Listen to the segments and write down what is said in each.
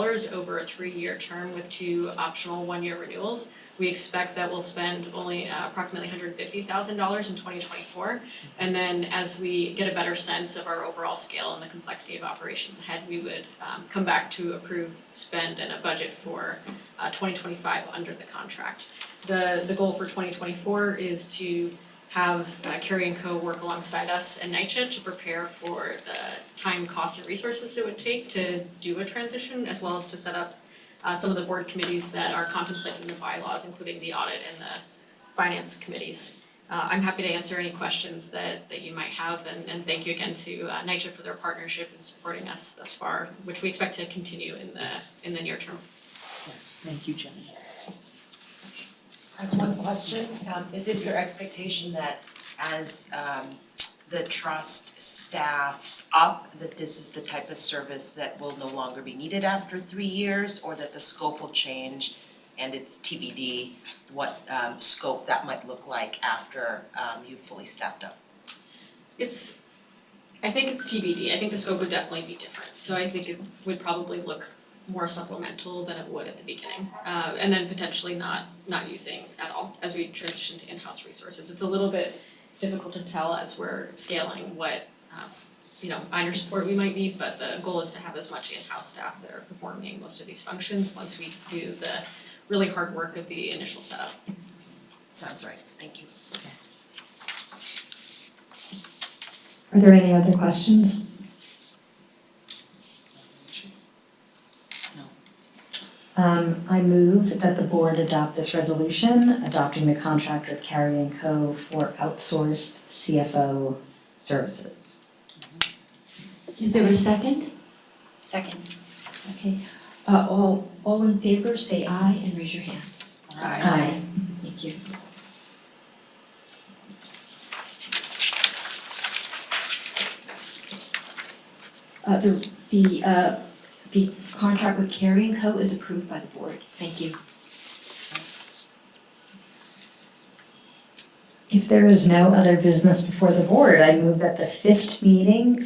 over a 3-year term with 2 optional 1-year renewals. We expect that we'll spend only approximately $150,000 in 2024. And then as we get a better sense of our overall scale and the complexity of operations ahead, we would come back to approve spend and a budget for 2025 under the contract. The goal for 2024 is to have Carey & Co. work alongside us and NYCHA to prepare for the time, cost, and resources it would take to do a transition, as well as to set up some of the board committees that are contemplating the bylaws, including the audit and the finance committees. I'm happy to answer any questions that you might have, and thank you again to NYCHA for their partnership in supporting us thus far, which we expect to continue in the near term. Yes, thank you, Jenny. I have one question. Is it your expectation that as the trust staffs up, that this is the type of service that will no longer be needed after 3 years, or that the scope will change and it's TBD what scope that might look like after you've fully staffed up? I think it's TBD. I think the scope would definitely be different. So I think it would probably look more supplemental than it would at the beginning, and then potentially not using at all as we transition to in-house resources. It's a little bit difficult to tell as we're scaling what minor support we might need, but the goal is to have as much in-house staff that are performing most of these functions once we do the really hard work of the initial setup. Sounds right. Thank you. Are there any other questions? I move that the board adopt this resolution, adopting the contract with Carey & Co. for outsourced CFO services. Is there a second? Second. Okay, all in favor, say aye and raise your hand. Aye. Thank you. The contract with Carey & Co. is approved by the board. Thank you. If there is no other business before the board, I move that the fifth meeting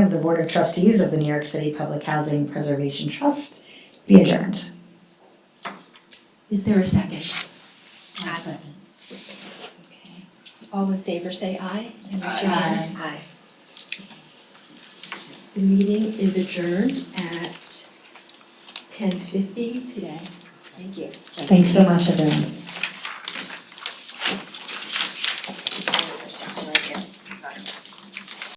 of the Board of Trustees of the New York City Public Housing Preservation Trust be adjourned. Is there a second? I'll second. Okay. All in favor, say aye and raise your hand. Aye. The meeting is adjourned at 10:50 today. Thank you. Thanks so much, everyone.